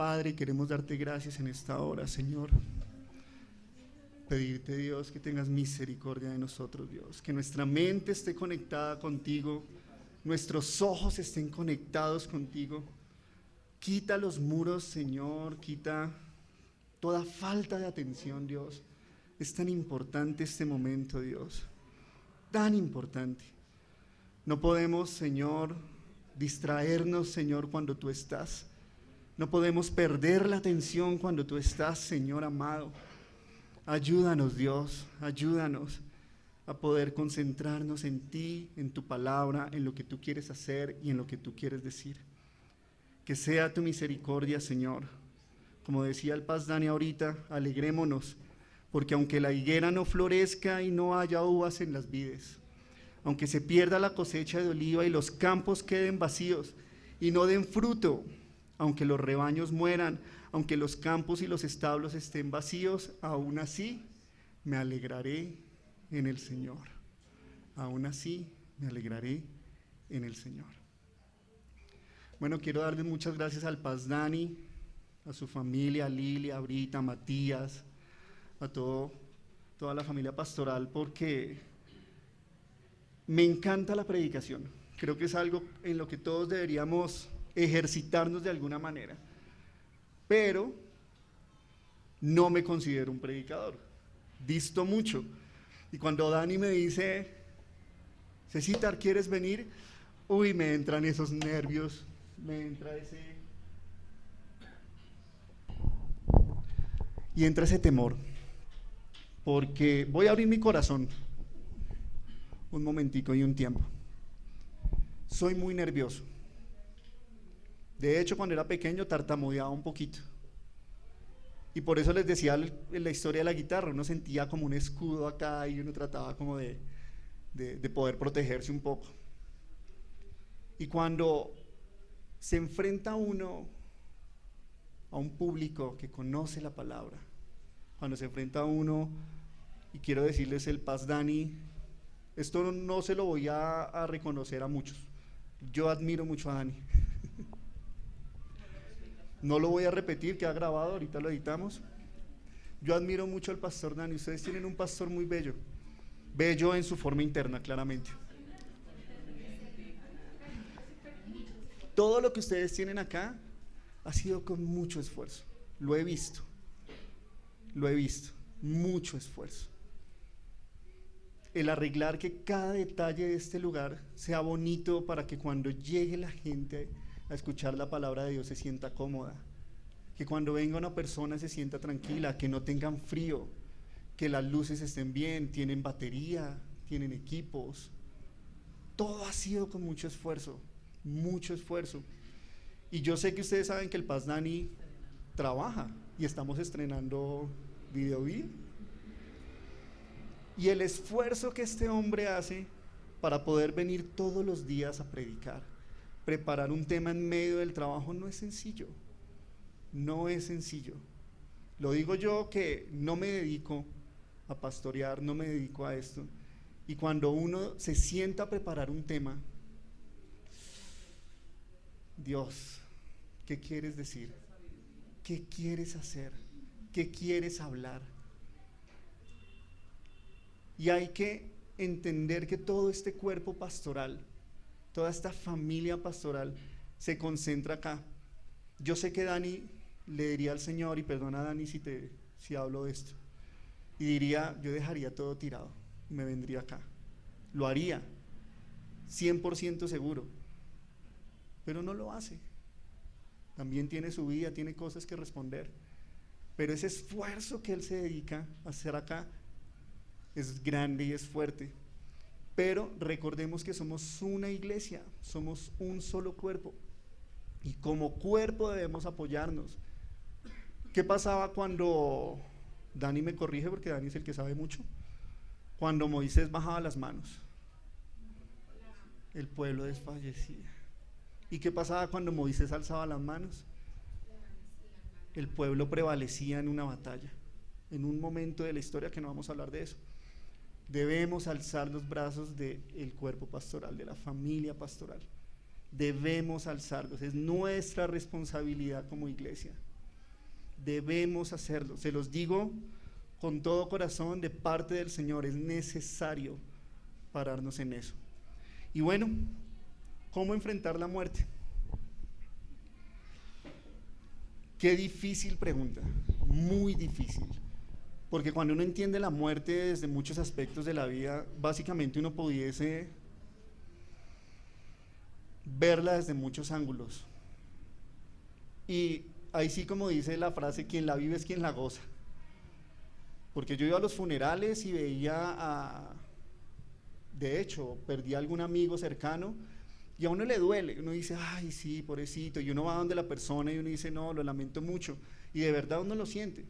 Padre, queremos darte gracias en esta hora, Señor. Pedirte, Dios, que tengas misericordia de nosotros, Dios, que nuestra mente esté conectada contigo, nuestros ojos estén conectados contigo. Quita los muros, Señor, quita toda falta de atención, Dios. Es tan importante este momento, Dios, tan importante. No podemos, Señor, distraernos, Señor, cuando tú estás. No podemos perder la atención cuando tú estás, Señor amado. Ayúdanos, Dios, ayúdanos a poder concentrarnos en ti, en tu palabra, en lo que tú quieres hacer y en lo que tú quieres decir. Que sea tu misericordia, Señor. Como decía el Paz Dani ahorita, alegrémonos, porque aunque la higuera no florezca y no haya uvas en las vides, aunque se pierda la cosecha de oliva y los campos queden vacíos y no den fruto, aunque los rebaños mueran, aunque los campos y los establos estén vacíos, aún así me alegraré en el Señor. Aún así me alegraré en el Señor. Bueno, quiero darle muchas gracias al Paz Dani, a su familia, a Lilia, a Brita, a Matías, a toda la familia pastoral, porque me encanta la predicación. Creo que es algo en lo que todos deberíamos ejercitarnos de alguna manera. Pero no me considero un predicador, disto mucho. Y cuando Dani me dice, Cecitar, ¿quieres venir? Uy, me entran esos nervios, me entra ese temor, porque voy a abrir mi corazón un momentico y un tiempo. Soy muy nervioso. De hecho, cuando era pequeño tartamudeaba un poquito. Y por eso les decía en la historia de la guitarra, uno sentía como un escudo acá y uno trataba como de poder protegerse un poco. Y cuando se enfrenta uno a un público que conoce la palabra, cuando se enfrenta uno, y quiero decirles el Paz Dani, esto no se lo voy a reconocer a muchos. Yo admiro mucho a Dani. No lo voy a repetir, queda grabado, ahorita lo editamos. Yo admiro mucho al pastor Dani. Ustedes tienen un pastor muy bello, bello en su forma interna, claramente. Todo lo que ustedes tienen acá ha sido con mucho esfuerzo. Lo he visto, mucho esfuerzo. El arreglar que cada detalle de este lugar sea bonito para que cuando llegue la gente a escuchar la palabra de Dios se sienta cómoda, que cuando venga una persona se sienta tranquila, que no tengan frío, que las luces estén bien, tienen batería, tienen equipos. Todo ha sido con mucho esfuerzo, mucho esfuerzo. Y yo sé que ustedes saben que el Paz Dani trabaja y estamos estrenando video. Y el esfuerzo que este hombre hace para poder venir todos los días a predicar, preparar un tema en medio del trabajo, no es sencillo. No es sencillo. Lo digo yo que no me dedico a pastorear, no me dedico a esto. Y cuando uno se sienta a preparar un tema, Dios, ¿qué quieres decir? ¿Qué quieres hacer? ¿Qué quieres hablar? Y hay que entender que todo este cuerpo pastoral, toda esta familia pastoral se concentra acá. Yo sé que Dani le diría al Señor, y perdona Dani si hablo de esto, y diría, yo dejaría todo tirado y me vendría acá. Lo haría, 100% seguro, pero no lo hace. También tiene su vida, tiene cosas que responder, pero ese esfuerzo que él se dedica a hacer acá es grande y es fuerte. Pero recordemos que somos una iglesia, somos un solo cuerpo, y como cuerpo debemos apoyarnos. ¿Qué pasaba cuando, Dani me corrige porque Dani es el que sabe mucho, cuando Moisés bajaba las manos? El pueblo desfallecía. ¿Y qué pasaba cuando Moisés alzaba las manos? El pueblo prevalecía en una batalla, en un momento de la historia que no vamos a hablar de eso. Debemos alzar los brazos del cuerpo pastoral, de la familia pastoral. Debemos alzarlos, es nuestra responsabilidad como iglesia. debemos hacerlo. Se los digo con todo corazón de parte del Señor, es necesario pararnos en eso. Y bueno, ¿cómo enfrentar la muerte? Qué difícil pregunta, muy difícil, porque cuando uno entiende la muerte desde muchos aspectos de la vida, básicamente uno pudiese verla desde muchos ángulos. Y ahí sí, como dice la frase, quien la vive es quien la goza. Porque yo iba a los funerales y veía de hecho, perdí a algún amigo cercano y a uno le duele, uno dice, ay sí, pobrecito, y uno va donde la persona y uno dice, no, lo lamento mucho, y de verdad uno lo siente.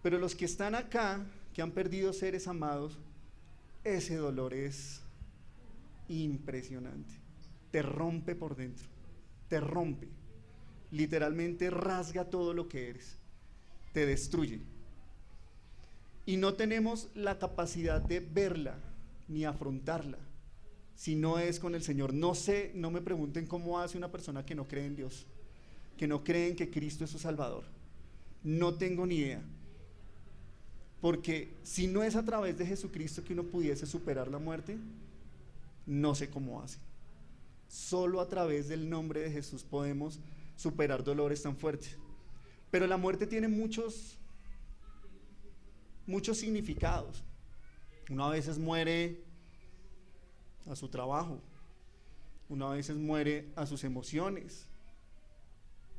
Pero los que están acá, que han perdido seres amados, ese dolor es impresionante, te rompe por dentro, te rompe, literalmente rasga todo lo que eres, te destruye. Y no tenemos la capacidad de verla, ni afrontarla, si no es con el Señor. No sé, no me pregunten cómo hace una persona que no cree en Dios, que no cree en que Cristo es su Salvador. No tengo ni idea, porque si no es a través de Jesucristo que uno pudiese superar la muerte, no sé cómo hace. Solo a través del nombre de Jesús podemos superar dolores tan fuertes. Pero la muerte tiene muchos significados. Uno a veces muere a su trabajo, uno a veces muere a sus emociones,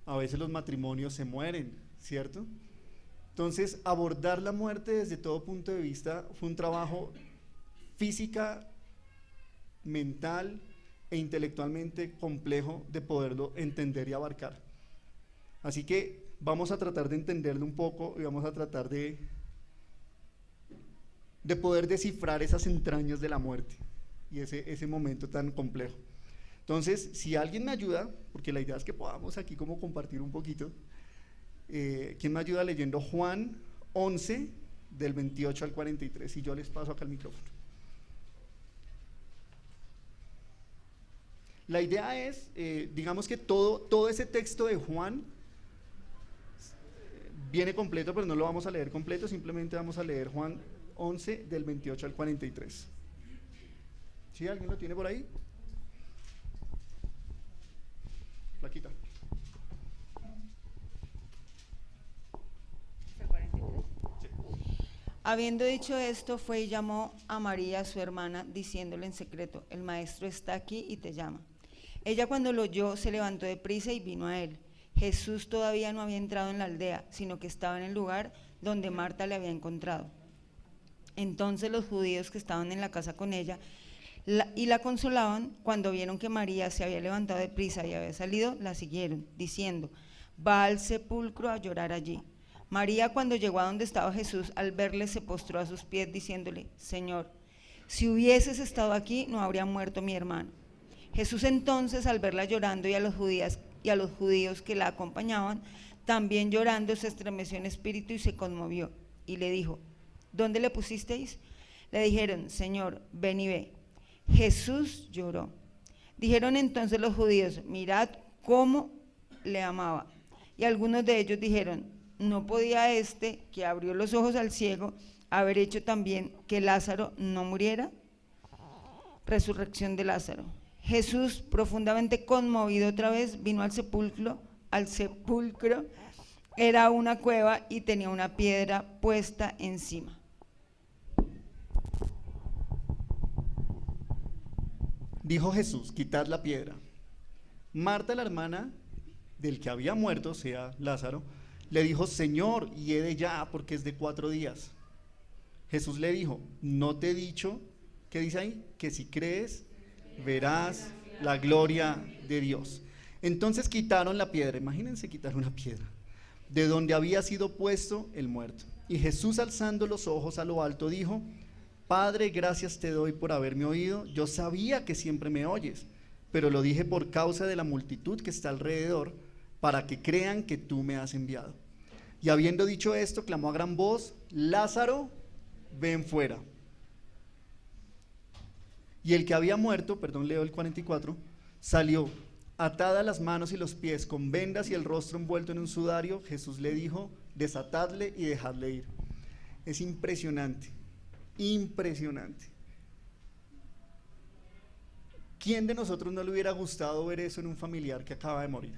a veces los matrimonios se mueren, ¿cierto? Entonces, abordar la muerte desde todo punto de vista fue un trabajo física, mental e intelectualmente complejo de poderlo entender y abarcar. Así que vamos a tratar de entenderlo un poco y vamos a tratar de poder descifrar esas entrañas de la muerte y ese momento tan complejo. Entonces, si alguien me ayuda, porque la idea es que podamos aquí como compartir un poquito, ¿quién me ayuda leyendo Juan 11, del 28 al 43? Y yo les paso acá el micrófono. La idea es, digamos que todo ese texto de Juan viene completo, pero no lo vamos a leer completo, simplemente vamos a leer Juan 11 del 28 al 43. ¿Sí? ¿Alguien lo tiene por ahí? Flaquita. Sí. Habiendo dicho esto, fue y llamó a María, su hermana, diciéndole en secreto, el maestro está aquí y te llama. Ella, cuando lo oyó, se levantó de prisa y vino a él. Jesús todavía no había entrado en la aldea, sino que estaba en el lugar donde Marta le había encontrado. Entonces los judíos que estaban en la casa con ella y la consolaban, cuando vieron que María se había levantado de prisa y había salido, la siguieron, diciendo, va al sepulcro a llorar allí. María, cuando llegó a donde estaba Jesús, al verle se postró a sus pies diciéndole, Señor, si hubieses estado aquí, no habría muerto mi hermano. Jesús entonces, al verla llorando y a los judíos que la acompañaban, también llorando, se estremeció en espíritu y se conmovió, y le dijo, ¿dónde le pusisteis? Le dijeron, Señor, ven y ve. Jesús lloró. Dijeron entonces los judíos, mirad cómo le amaba. Y algunos de ellos dijeron, ¿no podía este, que abrió los ojos al ciego, haber hecho también que Lázaro no muriera? Resurrección de Lázaro. Jesús, profundamente conmovido otra vez, vino al sepulcro. Era una cueva y tenía una piedra puesta encima. Dijo Jesús, quitad la piedra. Marta, la hermana del que había muerto, o sea, Lázaro, le dijo, Señor, hiede ya, porque es de 4 días. Jesús le dijo, ¿no te he dicho, qué dice ahí? Que si crees, verás la gloria de Dios. Entonces quitaron la piedra, imagínense quitar una piedra, de donde había sido puesto el muerto. Y Jesús, alzando los ojos a lo alto, dijo, Padre, gracias te doy por haberme oído. Yo sabía que siempre me oyes, pero lo dije por causa de la multitud que está alrededor, para que crean que tú me has enviado. Y habiendo dicho esto, clamó a gran voz, Lázaro, ven fuera. Y el que había muerto, leo el 44, salió, Atada las manos y los pies con vendas y el rostro envuelto en un sudario, Jesús le dijo: desatadle y dejadle ir. Es impresionante, impresionante. ¿Quién de nosotros no le hubiera gustado ver eso en un familiar que acaba de morir?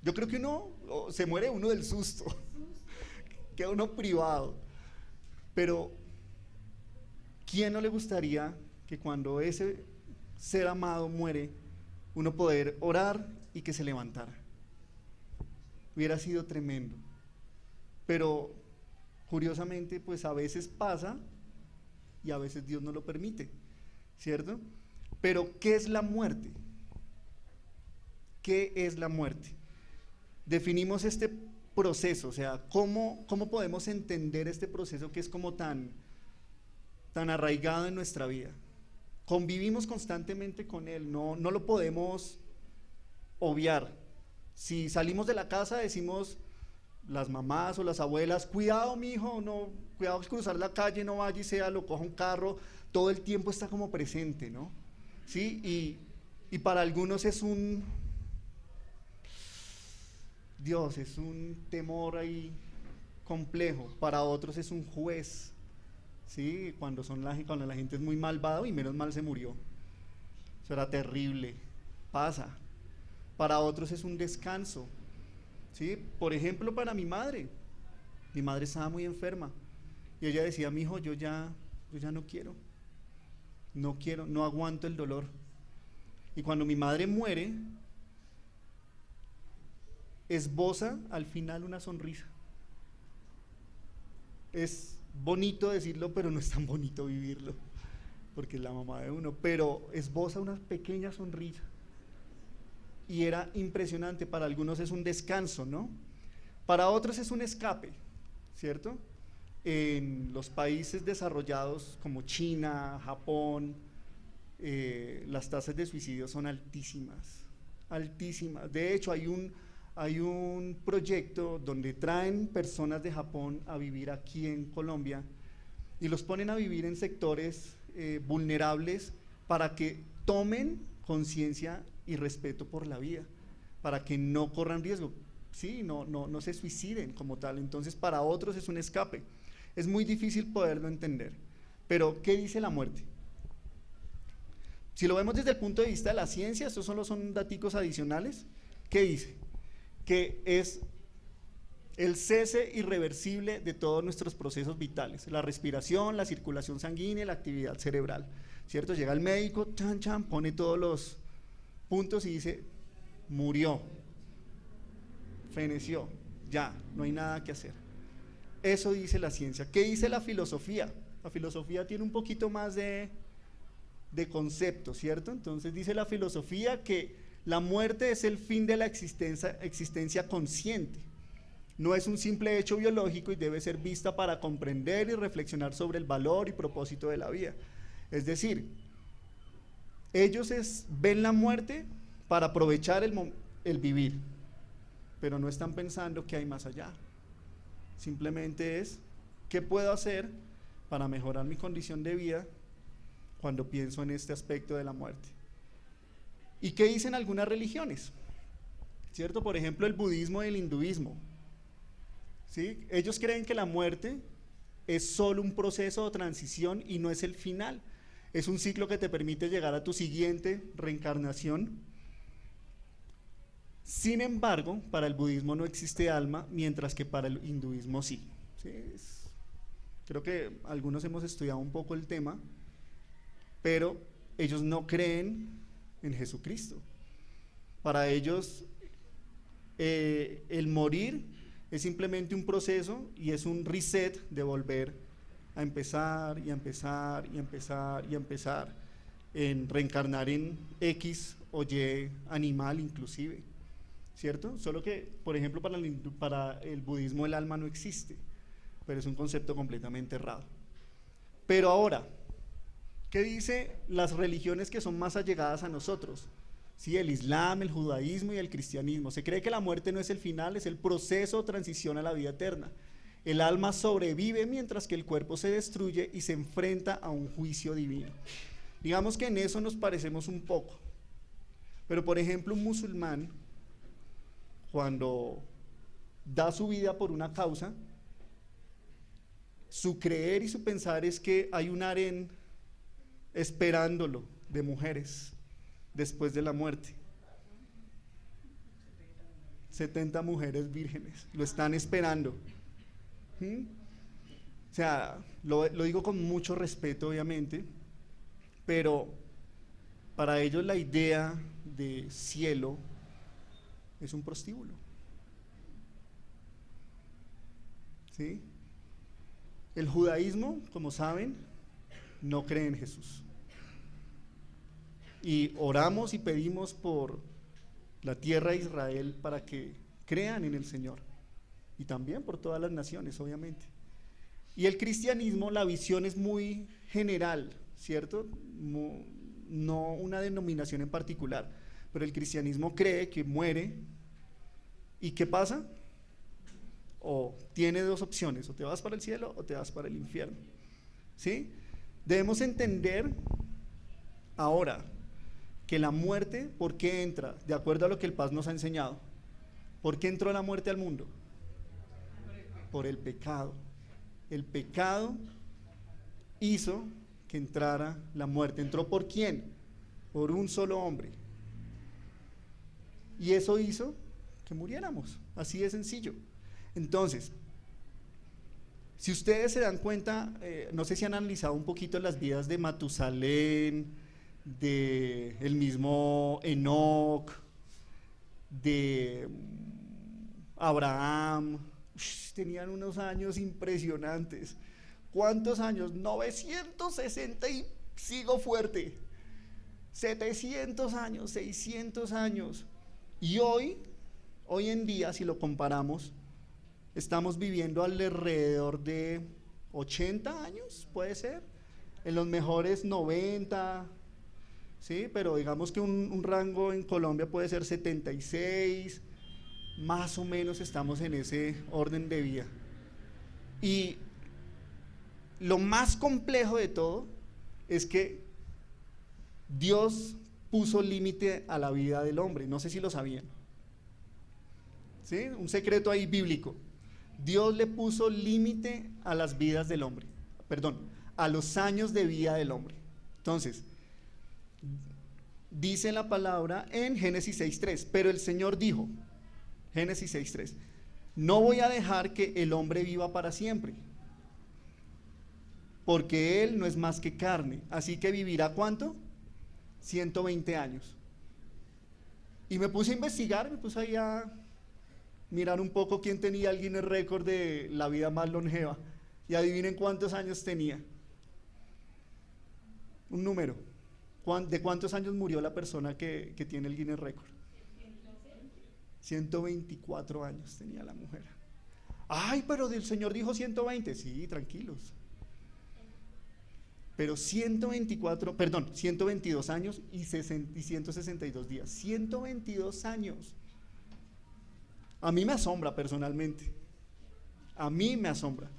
Yo creo que se muere uno del susto, queda uno privado. Pero ¿quién no le gustaría que cuando ese ser amado muere, uno poder orar y que se levantara? Hubiera sido tremendo. Pero curiosamente, pues a veces pasa y a veces Dios no lo permite, ¿cierto? Pero ¿qué es la muerte? ¿Qué es la muerte? Definimos este proceso, o sea, ¿cómo podemos entender este proceso que es como tan arraigado en nuestra vida? Convivimos constantemente con él, no lo podemos obviar. Si salimos de la casa decimos, las mamás o las abuelas: cuidado mi hijo, no, cuidado al cruzar la calle, no vaya y sea, lo coja un carro. Todo el tiempo está como presente, ¿no? ¿Sí? Y para algunos es un temor ahí complejo. Para otros es un juez, ¿sí? Cuando la gente es muy malvada, y menos mal se murió, eso era terrible, pasa. Para otros es un descanso, ¿sí? Por ejemplo, para mi madre estaba muy enferma y ella decía: mi hijo, yo ya no aguanto el dolor. Y cuando mi madre muere, esboza al final una sonrisa. Es bonito decirlo, pero no es tan bonito vivirlo, porque es la mamá de uno, pero esboza una pequeña sonrisa. Y era impresionante. Para algunos es un descanso, ¿no? Para otros es un escape, ¿cierto? En los países desarrollados como China, Japón, las tasas de suicidio son altísimas, altísimas. De hecho, hay un proyecto donde traen personas de Japón a vivir aquí en Colombia y los ponen a vivir en sectores vulnerables para que tomen conciencia y respeto por la vida, para que no corran riesgo, ¿sí? No se suiciden como tal. Entonces para otros es un escape. Es muy difícil poderlo entender. Pero ¿qué dice la muerte? Si lo vemos desde el punto de vista de la ciencia, estos solo son daticos adicionales. ¿Qué dice? Que es el cese irreversible de todos nuestros procesos vitales: la respiración, la circulación sanguínea, la actividad cerebral, ¿cierto? Llega el médico, pone todos los puntos y dice: murió, feneció, ya, no hay nada que hacer. Eso dice la ciencia. ¿Qué dice la filosofía? La filosofía tiene un poquito más de concepto, ¿cierto? Entonces dice la filosofía que la muerte es el fin de la existencia consciente. No es un simple hecho biológico y debe ser vista para comprender y reflexionar sobre el valor y propósito de la vida. Es decir, ellos ven la muerte para aprovechar el vivir, pero no están pensando qué hay más allá. Simplemente es: ¿qué puedo hacer para mejorar mi condición de vida cuando pienso en este aspecto de la muerte? ¿Y qué dicen algunas religiones? ¿Cierto? Por ejemplo, el budismo y el hinduismo, ¿sí? Ellos creen que la muerte es solo un proceso de transición y no es el final. Es un ciclo que te permite llegar a tu siguiente reencarnación. Sin embargo, para el budismo no existe alma, mientras que para el hinduismo sí. ¿Sí? Creo que algunos hemos estudiado un poco el tema, pero ellos no creen en Jesucristo. Para ellos el morir es simplemente un proceso y es un reset de volver a empezar y a empezar y a empezar y a empezar, en reencarnar en X o Y animal inclusive, ¿cierto? Solo que, por ejemplo, para el budismo el alma no existe, pero es un concepto completamente errado. Pero ahora, ¿qué dice las religiones que son más allegadas a nosotros? Sí, el Islam, el judaísmo y el cristianismo. Se cree que la muerte no es el final, es el proceso de transición a la vida eterna. El alma sobrevive mientras que el cuerpo se destruye y se enfrenta a un juicio divino. Digamos que en eso nos parecemos un poco, Pero por ejemplo, un musulmán, cuando da su vida por una causa, su creer y su pensar es que hay un harén esperándolo de mujeres después de la muerte. 70 mujeres vírgenes lo están esperando. O sea, lo digo con mucho respeto, obviamente, pero para ellos la idea de cielo es un prostíbulo. ¿Sí? El judaísmo, como saben, no cree en Jesús. Y oramos y pedimos por la tierra de Israel para que crean en el Señor. Y también por todas las naciones, obviamente. Y el cristianismo, la visión es muy general, ¿cierto? No una denominación en particular. Pero el cristianismo cree que muere. ¿Y qué pasa? O tiene dos opciones, o te vas para el cielo o te vas para el infierno. ¿Sí? Debemos entender ahora que la muerte, ¿por qué entra? De acuerdo a lo que el Paz nos ha enseñado. ¿Por qué entró la muerte al mundo? Por el pecado. El pecado hizo que entrara la muerte. ¿Entró por quién? Por un solo hombre. Y eso hizo que muriéramos. Así de sencillo. Entonces, si ustedes se dan cuenta, no sé si han analizado un poquito las vidas de Matusalén, de el mismo Enoc, de Abraham, tenían unos años impresionantes. ¿Cuántos años? 960 y sigo fuerte. 700 años, 600 años. Y hoy en día, si lo comparamos, estamos viviendo alrededor de 80 años, puede ser, en los mejores 90, ¿sí? Pero digamos que un rango en Colombia puede ser 76, más o menos estamos en ese orden de vida. Y lo más complejo de todo es que Dios puso límite a la vida del hombre, no sé si lo sabían. ¿Sí? Un secreto ahí bíblico. Dios le puso límite a las vidas del hombre, a los años de vida del hombre. Entonces, dice la palabra en Génesis 6:3, pero el Señor dijo, Génesis 6:3, no voy a dejar que el hombre viva para siempre, porque él no es más que carne, así que vivirá ¿cuánto? 120 años. Y me puse a investigar, me puse ahí a mirar un poco quién tenía el Guinness Record de la vida más longeva. Y adivinen cuántos años tenía. Un número. ¿De cuántos años murió la persona que tiene el Guinness Record? 124 años tenía la mujer. Ay, pero el Señor dijo 120. Sí, tranquilos. Pero 122 años y 162 días. 122 años. A mí me asombra personalmente. A mí me asombra.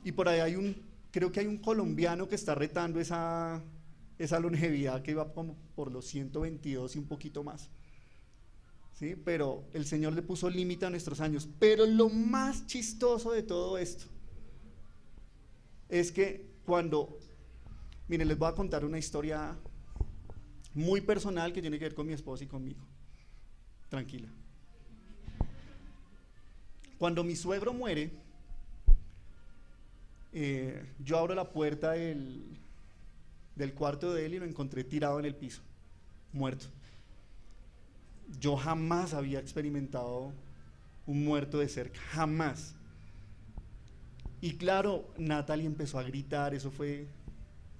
Y por ahí creo que hay un colombiano que está retando esa longevidad que iba como por los 122 y un poquito más. ¿Sí? Pero el Señor le puso límite a nuestros años. Pero lo más chistoso de todo esto es que miren, les voy a contar una historia muy personal que tiene que ver con mi esposa y conmigo. Tranquila. Cuando mi suegro muere, yo abro la puerta del cuarto de él y lo encontré tirado en el piso, muerto. Yo jamás había experimentado un muerto de cerca, jamás. Y claro, Natalie empezó a gritar, eso fue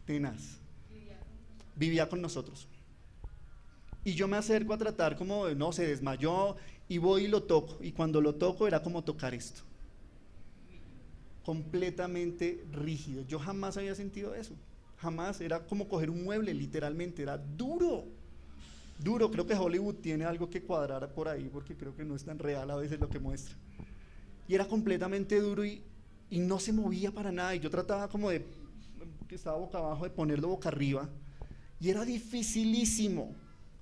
tenaz. Vivía con nosotros. Y yo me acerco a tratar como de, no, se desmayó, y voy y lo toco, y cuando lo toco era como tocar esto. Completamente rígido. Yo jamás había sentido eso. Jamás. Era como coger un mueble, literalmente. Era duro. Duro. Creo que Hollywood tiene algo que cuadrar por ahí, porque creo que no es tan real a veces lo que muestra. Y era completamente duro y no se movía para nada. Y yo trataba como que estaba boca abajo, de ponerlo boca arriba. Y era dificilísimo.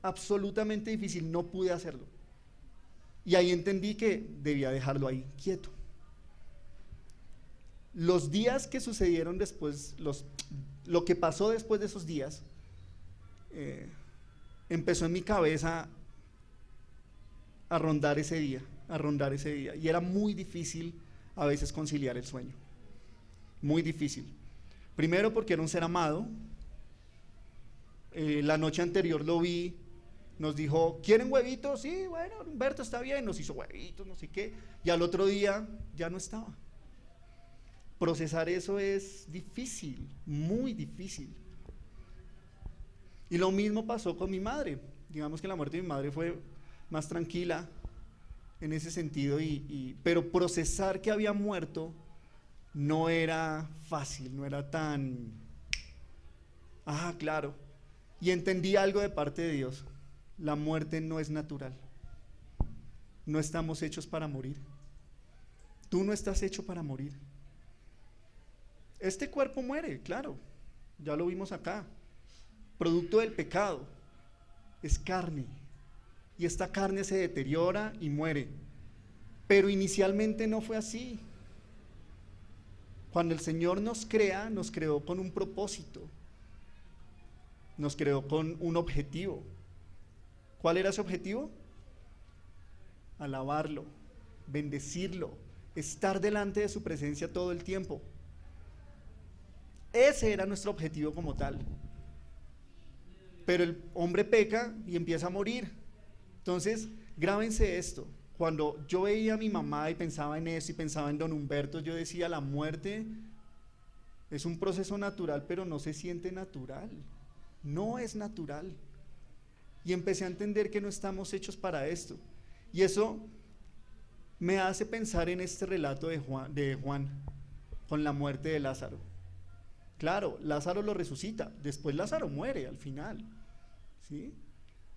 absolutamente difícil, no pude hacerlo. Y ahí entendí que debía dejarlo ahí quieto. Los días que sucedieron después, lo que pasó después de esos días, empezó en mi cabeza a rondar ese día, y era muy difícil a veces conciliar el sueño, muy difícil. Primero porque era un ser amado, la noche anterior lo vi, nos dijo, ¿quieren huevitos? Sí, bueno, Humberto está bien, nos hizo huevitos, no sé qué, y al otro día ya no estaba. Procesar eso es difícil, muy difícil. Y lo mismo pasó con mi madre. Digamos que la muerte de mi madre fue más tranquila en ese sentido, pero procesar que había muerto no era fácil, no era tan, claro. Y entendí algo de parte de Dios: la muerte no es natural. No estamos hechos para morir. Tú no estás hecho para morir. Este cuerpo muere, claro, ya lo vimos acá, producto del pecado, es carne, y esta carne se deteriora y muere, pero inicialmente no fue así. Cuando el Señor nos creó con un propósito, nos creó con un objetivo. ¿Cuál era ese objetivo? Alabarlo, bendecirlo, estar delante de su presencia todo el tiempo. Ese era nuestro objetivo como tal. Pero el hombre peca y empieza a morir. Entonces, grábense esto: cuando yo veía a mi mamá y pensaba en eso y pensaba en don Humberto, yo decía, la muerte es un proceso natural, pero no se siente natural, no es natural. Y empecé a entender que no estamos hechos para esto, y eso me hace pensar en este relato de Juan con la muerte de Lázaro. Claro, Lázaro lo resucita, después Lázaro muere al final, ¿sí?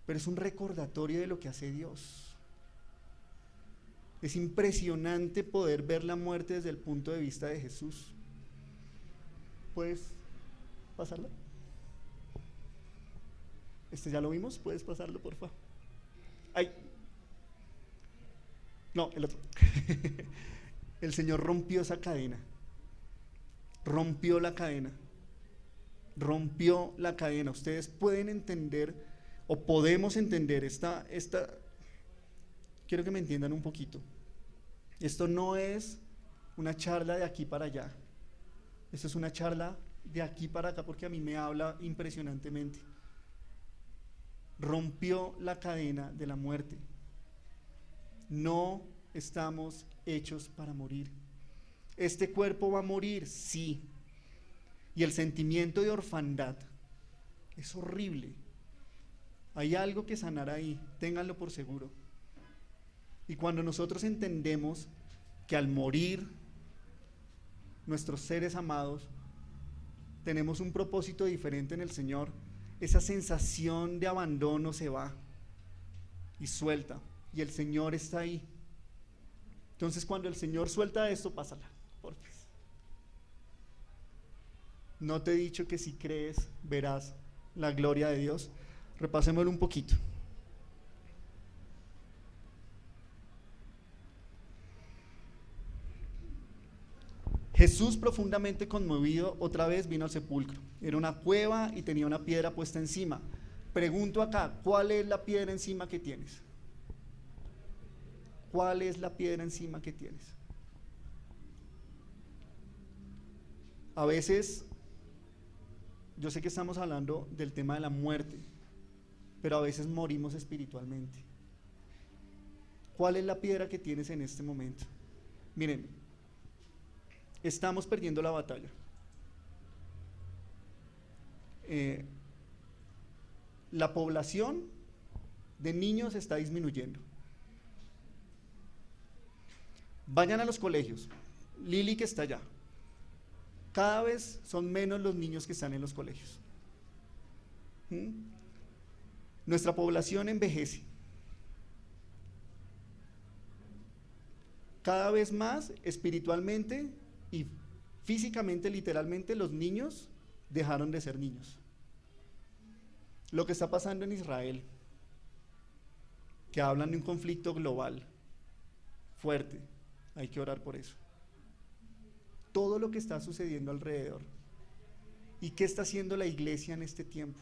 Pero es un recordatorio de lo que hace Dios. Es impresionante poder ver la muerte desde el punto de vista de Jesús. ¿Puedes pasarla? Ya lo vimos, ¿puedes pasarlo, por favor? ¡Ay! No, el otro. El Señor rompió esa cadena. Rompió la cadena. Ustedes pueden entender, o podemos entender esta. Quiero que me entiendan un poquito. Esto no es una charla de aquí para allá. Esto es una charla de aquí para acá, porque a mí me habla impresionantemente. Rompió la cadena de la muerte. No estamos hechos para morir. Este cuerpo va a morir, sí. Y el sentimiento de orfandad es horrible. Hay algo que sanar ahí, ténganlo por seguro. Y cuando nosotros entendemos que al morir nuestros seres amados tenemos un propósito diferente en el Señor, esa sensación de abandono se va y suelta, y el Señor está ahí. Entonces, cuando el Señor suelta esto, pásala, por favor. ¿No te he dicho que si crees verás la gloria de Dios? Repasémoslo un poquito. Jesús, profundamente conmovido, otra vez vino al sepulcro. Era una cueva y tenía una piedra puesta encima. Pregunto acá, ¿cuál es la piedra encima que tienes? ¿Cuál es la piedra encima que tienes? A veces, yo sé que estamos hablando del tema de la muerte, pero a veces morimos espiritualmente. ¿Cuál es la piedra que tienes en este momento? Miren, estamos perdiendo la batalla. La población de niños está disminuyendo. Vayan a los colegios. Lili, que está allá, cada vez son menos los niños que están en los colegios. Nuestra población envejece. Cada vez más espiritualmente y físicamente, literalmente, los niños dejaron de ser niños. Lo que está pasando en Israel, que hablan de un conflicto global fuerte. Hay que orar por eso. Todo lo que está sucediendo alrededor. ¿Y qué está haciendo la iglesia en este tiempo?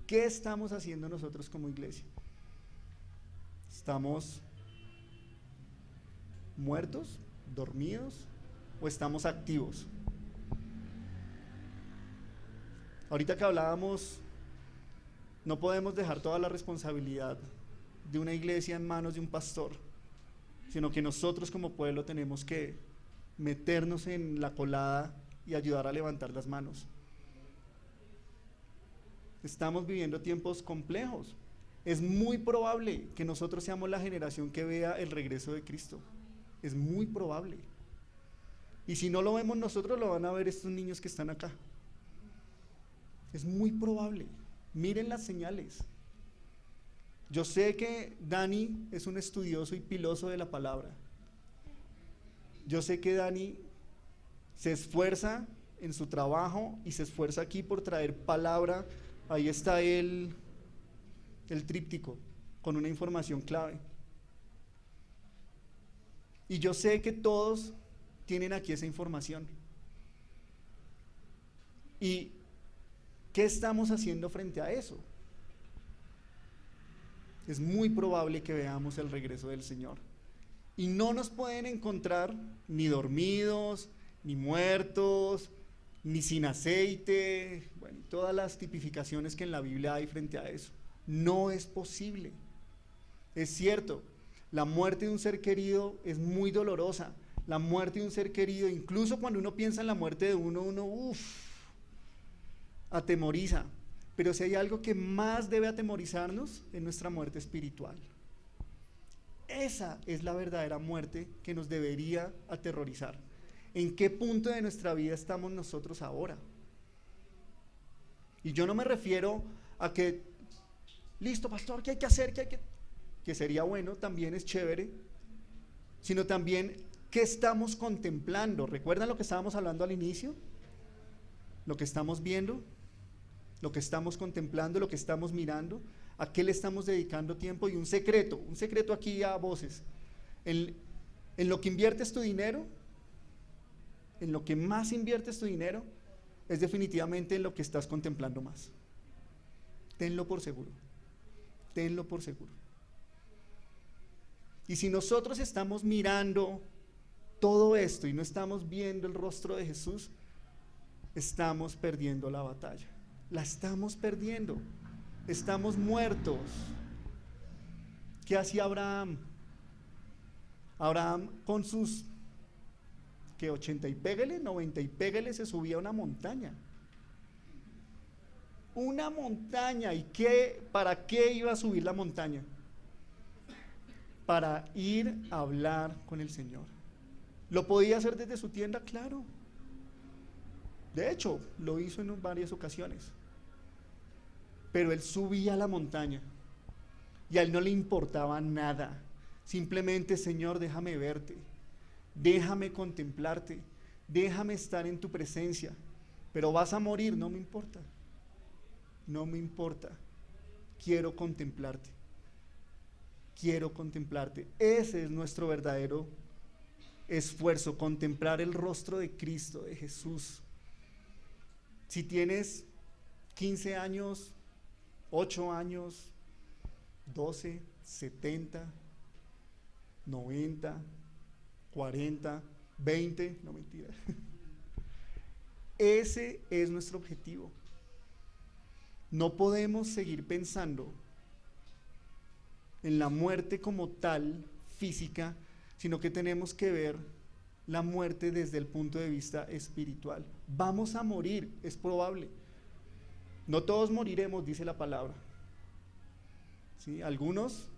¿Qué estamos haciendo nosotros como iglesia? ¿Estamos muertos, dormidos o estamos activos? Ahorita que hablábamos, no podemos dejar toda la responsabilidad de una iglesia en manos de un pastor, sino que nosotros como pueblo tenemos que meternos en la colada y ayudar a levantar las manos. Estamos viviendo tiempos complejos. Es muy probable que nosotros seamos la generación que vea el regreso de Cristo. Es muy probable. Y si no lo vemos nosotros, lo van a ver estos niños que están acá. Es muy probable. Miren las señales. Yo sé que Dani es un estudioso y piloso de la palabra. Yo sé que Dani se esfuerza en su trabajo y se esfuerza aquí por traer palabra. Ahí está el tríptico con una información clave. Y yo sé que todos tienen aquí esa información. ¿Y qué estamos haciendo frente a eso? Es muy probable que veamos el regreso del Señor. Y no nos pueden encontrar ni dormidos, ni muertos, ni sin aceite, bueno, todas las tipificaciones que en la Biblia hay frente a eso. No es posible. Es cierto, la muerte de un ser querido es muy dolorosa. La muerte de un ser querido, incluso cuando uno piensa en la muerte de uno atemoriza. Pero si hay algo que más debe atemorizarnos, es nuestra muerte espiritual. Esa es la verdadera muerte que nos debería aterrorizar. ¿En qué punto de nuestra vida estamos nosotros ahora? Y yo no me refiero a que, listo, pastor, ¿qué hay que hacer? Que sería bueno, también es chévere, sino también, ¿qué estamos contemplando? ¿Recuerdan lo que estábamos hablando al inicio? Lo que estamos viendo, lo que estamos contemplando, lo que estamos mirando, ¿a qué le estamos dedicando tiempo? Y un secreto aquí a voces, en lo que inviertes tu dinero, en lo que más inviertes tu dinero, es definitivamente en lo que estás contemplando más. Tenlo por seguro, tenlo por seguro. Y si nosotros estamos mirando todo esto y no estamos viendo el rostro de Jesús, estamos perdiendo la batalla. La estamos perdiendo. Estamos muertos. ¿Qué hacía Abraham? Abraham con sus 80 y péguele, 90 y péguele, se subía a una montaña. Una montaña. ¿Y para qué iba a subir la montaña? Para ir a hablar con el Señor. ¿Lo podía hacer desde su tienda? Claro. De hecho, lo hizo en varias ocasiones. Pero él subía a la montaña y a él no le importaba nada. Simplemente, Señor, déjame verte, déjame contemplarte, déjame estar en tu presencia. Pero vas a morir, no me importa. No me importa. Quiero contemplarte. Quiero contemplarte. Ese es nuestro verdadero esfuerzo, contemplar el rostro de Cristo, de Jesús. Si tienes 15 años, 8 años, 12, 70, 90, 40, 20, no mentira. Ese es nuestro objetivo. No podemos seguir pensando en la muerte como tal, física, sino que tenemos que ver la muerte desde el punto de vista espiritual. Vamos a morir, es probable. No todos moriremos, dice la palabra. ¿Sí? Algunos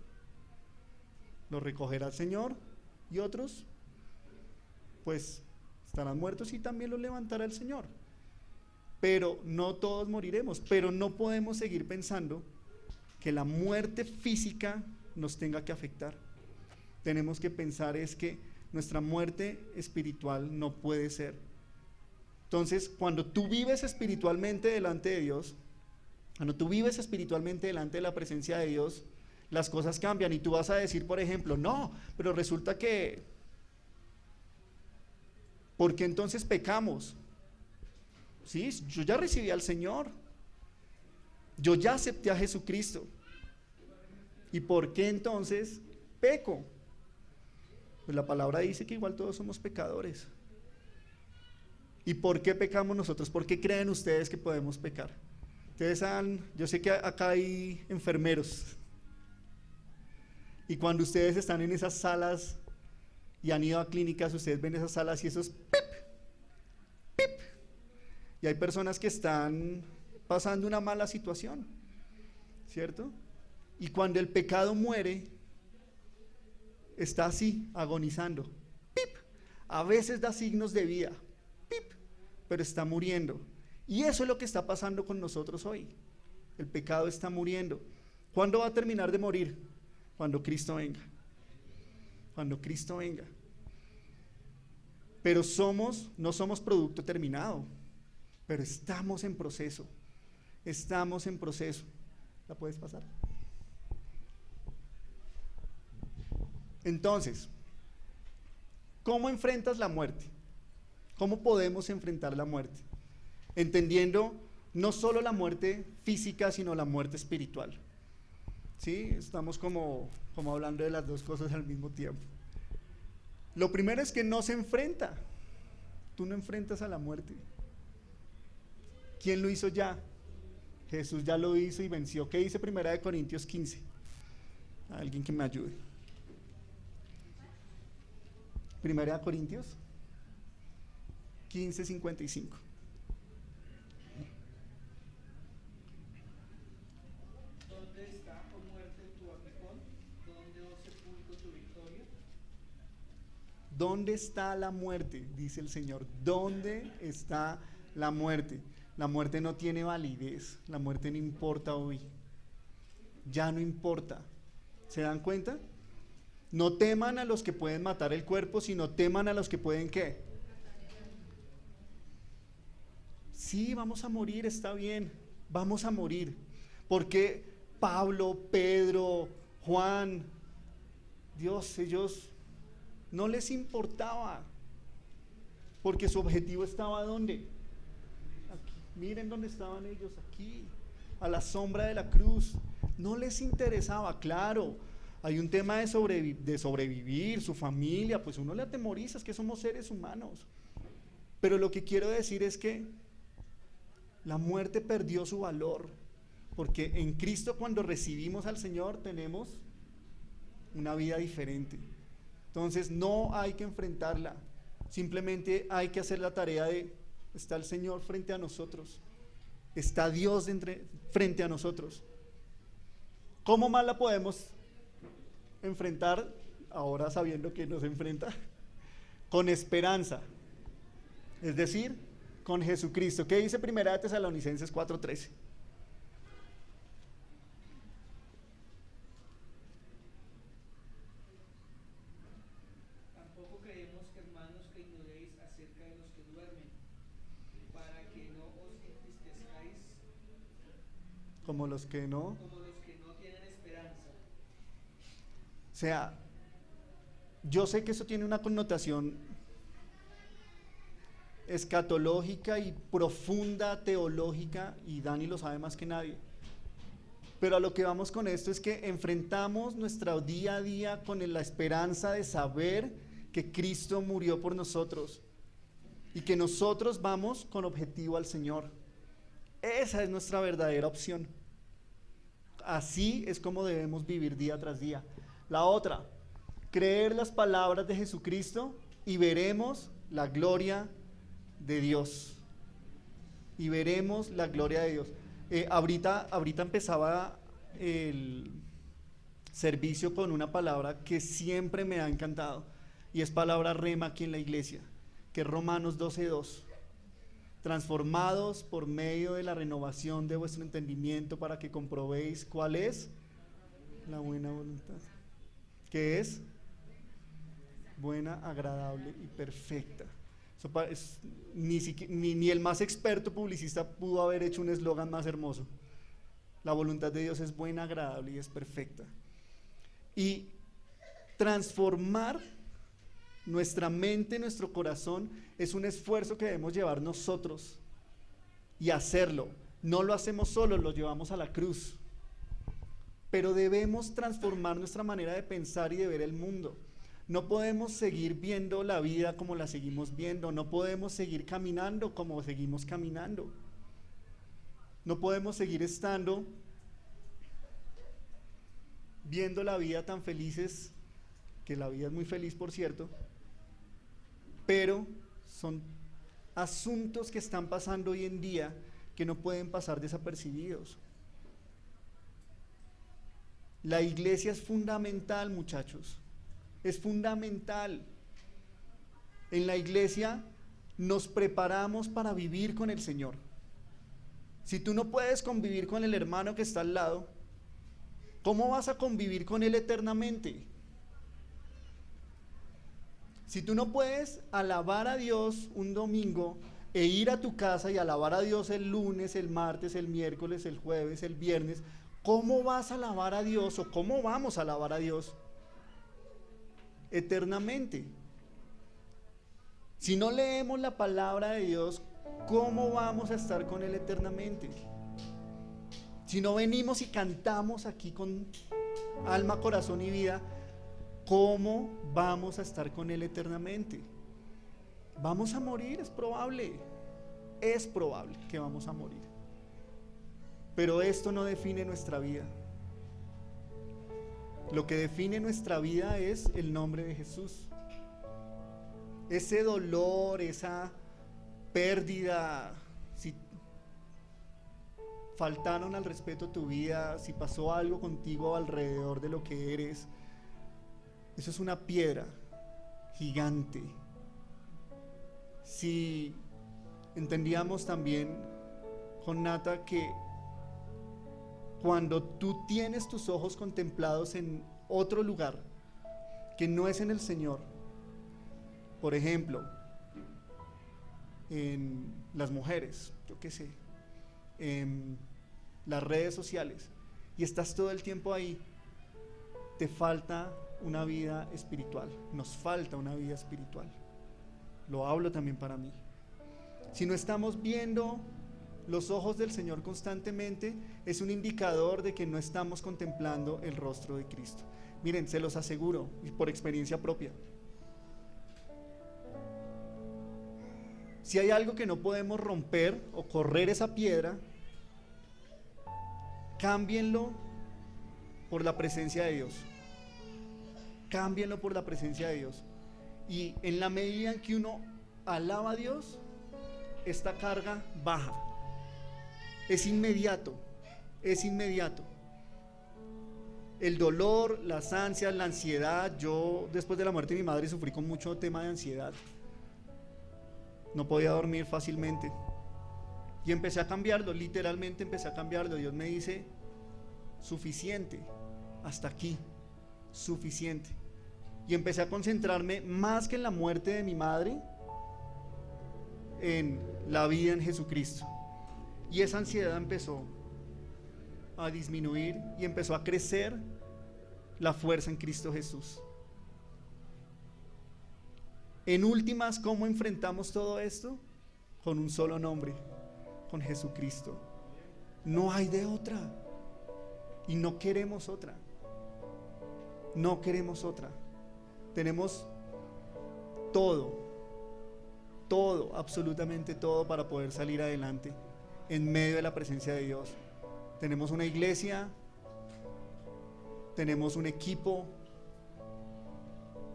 los recogerá el Señor y otros, pues, estarán muertos y también los levantará el Señor. Pero no todos moriremos, pero no podemos seguir pensando que la muerte física nos tenga que afectar. Tenemos que pensar es que nuestra muerte espiritual no puede ser. Entonces, cuando tú vives espiritualmente delante de Dios, cuando tú vives espiritualmente delante de la presencia de Dios, las cosas cambian y tú vas a decir, por ejemplo, no, pero resulta que, ¿por qué entonces pecamos? Sí, yo ya recibí al Señor, yo ya acepté a Jesucristo, ¿y por qué entonces peco? Pues la palabra dice que igual todos somos pecadores. ¿Y por qué pecamos nosotros? ¿Por qué creen ustedes que podemos pecar? Yo sé que acá hay enfermeros, y cuando ustedes están en esas salas y han ido a clínicas, ustedes ven esas salas y esos pip, pip, y hay personas que están pasando una mala situación, ¿cierto? Y cuando el pecado muere, está así, agonizando, pip, a veces da signos de vida, pip, pero está muriendo. Y eso es lo que está pasando con nosotros hoy. El pecado está muriendo. ¿Cuándo va a terminar de morir? Cuando Cristo venga. Cuando Cristo venga. Pero no somos producto terminado, pero estamos en proceso. Estamos en proceso. ¿La puedes pasar? Entonces, ¿cómo enfrentas la muerte? ¿Cómo podemos enfrentar la muerte? Entendiendo no solo la muerte física, sino la muerte espiritual. ¿Sí? Estamos como hablando de las dos cosas al mismo tiempo. Lo primero es que no se enfrenta. Tú no enfrentas a la muerte. ¿Quién lo hizo ya? Jesús ya lo hizo y venció. ¿Qué dice 1 Corintios 15? Alguien que me ayude. 1 Corintios 15:55. ¿Dónde está la muerte? Dice el Señor. ¿Dónde está la muerte? La muerte no tiene validez. La muerte no importa hoy. Ya no importa. ¿Se dan cuenta? No teman a los que pueden matar el cuerpo, sino teman a los que pueden ¿qué? Sí, vamos a morir, está bien. Vamos a morir. Porque Pablo, Pedro, Juan, Dios, ellos no les importaba, porque su objetivo estaba ¿dónde? Aquí. Miren dónde estaban ellos, aquí, a la sombra de la cruz. No les interesaba, claro, hay un tema de sobrevivir, su familia, pues uno le atemoriza, es que somos seres humanos. Pero lo que quiero decir es que la muerte perdió su valor, porque en Cristo cuando recibimos al Señor tenemos una vida diferente. Entonces no hay que enfrentarla, simplemente hay que hacer la tarea de, está el Señor frente a nosotros, está Dios frente a nosotros. ¿Cómo más la podemos enfrentar ahora sabiendo que nos enfrenta? Con esperanza, es decir, con Jesucristo. ¿Qué dice 1 Tesalonicenses 4:13? Como los que no tienen esperanza. O sea, yo sé que eso tiene una connotación escatológica y profunda teológica, y Dani lo sabe más que nadie. Pero a lo que vamos con esto es que enfrentamos nuestro día a día con la esperanza de saber que Cristo murió por nosotros y que nosotros vamos con objetivo al Señor. Esa es nuestra verdadera opción. Así es como debemos vivir día tras día. La otra, creer las palabras de Jesucristo y veremos la gloria de Dios. Y veremos la gloria de Dios. Ahorita empezaba el servicio con una palabra que siempre me ha encantado, y es palabra rema aquí en la iglesia, que es Romanos 12:2. Transformados por medio de la renovación de vuestro entendimiento para que comprobéis cuál es la buena voluntad, que es buena, agradable y perfecta. Ni el más experto publicista pudo haber hecho un eslogan más hermoso. La voluntad de Dios es buena, agradable y es perfecta. Y transformar nuestra mente, nuestro corazón, es un esfuerzo que debemos llevar nosotros y hacerlo. No lo hacemos solos, lo llevamos a la cruz. Pero debemos transformar nuestra manera de pensar y de ver el mundo. No podemos seguir viendo la vida como la seguimos viendo. No podemos seguir caminando como seguimos caminando. No podemos seguir estando viendo la vida tan felices, que la vida es muy feliz, por cierto, pero son asuntos que están pasando hoy en día que no pueden pasar desapercibidos. La iglesia es fundamental, muchachos, es fundamental. En la iglesia nos preparamos para vivir con el Señor. Si tú no puedes convivir con el hermano que está al lado, ¿cómo vas a convivir con él eternamente? Si tú no puedes alabar a Dios un domingo e ir a tu casa y alabar a Dios el lunes, el martes, el miércoles, el jueves, el viernes, ¿cómo vas a alabar a Dios o cómo vamos a alabar a Dios eternamente? Si no leemos la palabra de Dios, ¿cómo vamos a estar con Él eternamente? Si no venimos y cantamos aquí con alma, corazón y vida, ¿cómo vamos a estar con Él eternamente? Vamos a morir, es probable que vamos a morir. Pero esto no define nuestra vida. Lo que define nuestra vida es el nombre de Jesús. Ese dolor, esa pérdida, si faltaron al respeto a tu vida, si pasó algo contigo alrededor de lo que eres, eso es una piedra gigante. Si entendíamos también con Nata que cuando tú tienes tus ojos contemplados en otro lugar que no es en el Señor, por ejemplo, en las mujeres, yo qué sé, en las redes sociales, y estás todo el tiempo ahí, te falta una vida espiritual, nos falta una vida espiritual. Lo hablo también para mí. Si no estamos viendo los ojos del Señor constantemente, es un indicador de que no estamos contemplando el rostro de Cristo. Miren, se los aseguro, y por experiencia propia, si hay algo que no podemos romper o correr esa piedra, cámbienlo por la presencia de Dios. Cámbienlo por la presencia de Dios. Y en la medida en que uno alaba a Dios, esta carga baja. Es inmediato, es inmediato. El dolor, las ansias, la ansiedad. Yo, después de la muerte de mi madre, sufrí con mucho tema de ansiedad. No podía dormir fácilmente. Y empecé a cambiarlo, literalmente empecé a cambiarlo. Dios me dice, suficiente, hasta aquí, suficiente. Y empecé a concentrarme más que en la muerte de mi madre, en la vida en Jesucristo. Y esa ansiedad empezó a disminuir y empezó a crecer la fuerza en Cristo Jesús. En últimas, ¿cómo enfrentamos todo esto? Con un solo nombre, con Jesucristo. No hay de otra. Y no queremos otra. No queremos otra. Tenemos todo, absolutamente todo para poder salir adelante en medio de la presencia de Dios. Tenemos una iglesia, tenemos un equipo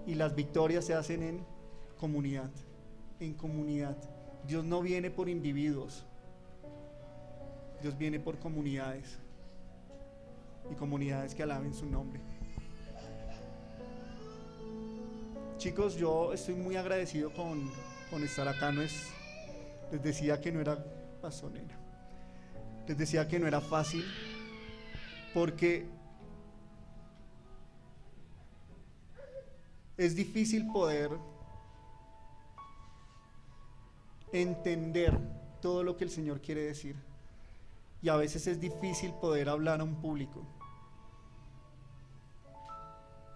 y las victorias se hacen en comunidad, en comunidad. Dios no viene por individuos, Dios viene por comunidades y comunidades que alaben su nombre. Chicos, yo estoy muy agradecido con estar acá. Les decía que no era pasonera. Les decía que no era fácil, porque es difícil poder entender todo lo que el Señor quiere decir, y a veces es difícil poder hablar a un público.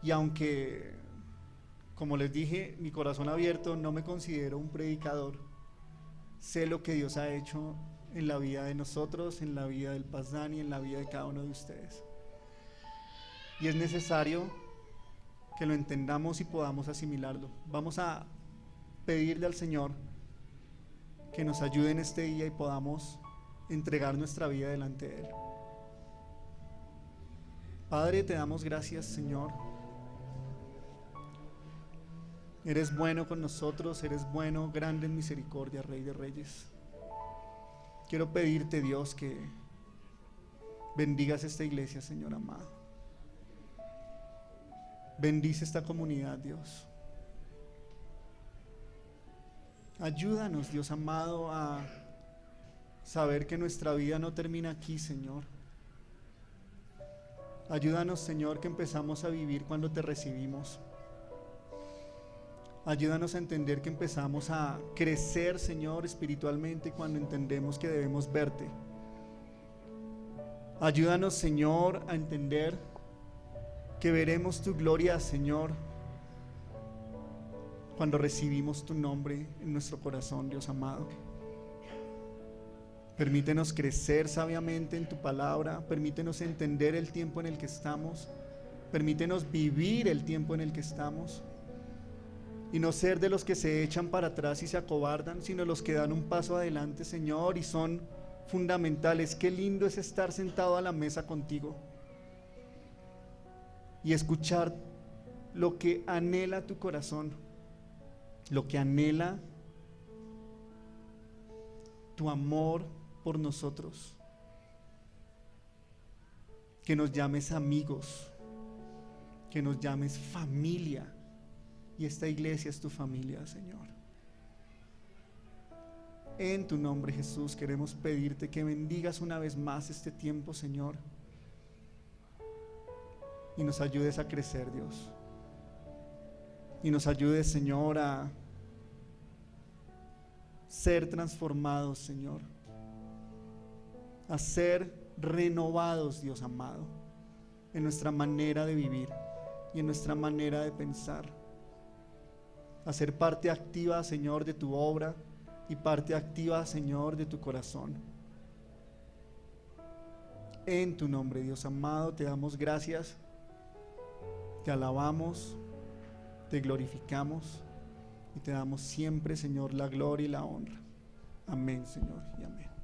Y aunque, como les dije, mi corazón abierto, no me considero un predicador, sé lo que Dios ha hecho en la vida de nosotros, en la vida del Pasdán y en la vida de cada uno de ustedes. Y es necesario que lo entendamos y podamos asimilarlo. Vamos a pedirle al Señor que nos ayude en este día y podamos entregar nuestra vida delante de Él. Padre, te damos gracias, Señor. Eres bueno con nosotros, eres bueno, grande en misericordia, Rey de Reyes. Quiero pedirte, Dios, que bendigas esta iglesia, Señor amado. Bendice esta comunidad, Dios. Ayúdanos, Dios amado, a saber que nuestra vida no termina aquí, Señor. Ayúdanos, Señor, que empezamos a vivir cuando te recibimos. Ayúdanos a entender que empezamos a crecer, Señor, espiritualmente cuando entendemos que debemos verte. Ayúdanos, Señor, a entender que veremos tu gloria, Señor, cuando recibimos tu nombre en nuestro corazón, Dios amado. Permítenos crecer sabiamente en tu palabra, permítenos entender el tiempo en el que estamos, permítenos vivir el tiempo en el que estamos y no ser de los que se echan para atrás y se acobardan, sino los que dan un paso adelante, Señor, y son fundamentales. Qué lindo es estar sentado a la mesa contigo y escuchar lo que anhela tu corazón, lo que anhela tu amor por nosotros. Que nos llames amigos, que nos llames familia, y esta iglesia es tu familia, Señor. En tu nombre, Jesús, queremos pedirte que bendigas una vez más este tiempo, Señor, y nos ayudes a crecer, Dios, y nos ayudes, Señor, a ser transformados, Señor, a ser renovados, Dios amado, en nuestra manera de vivir y en nuestra manera de pensar, a ser parte activa, Señor, de tu obra y parte activa, Señor, de tu corazón. En tu nombre, Dios amado, te damos gracias, te alabamos, te glorificamos y te damos siempre, Señor, la gloria y la honra. Amén, Señor, y amén.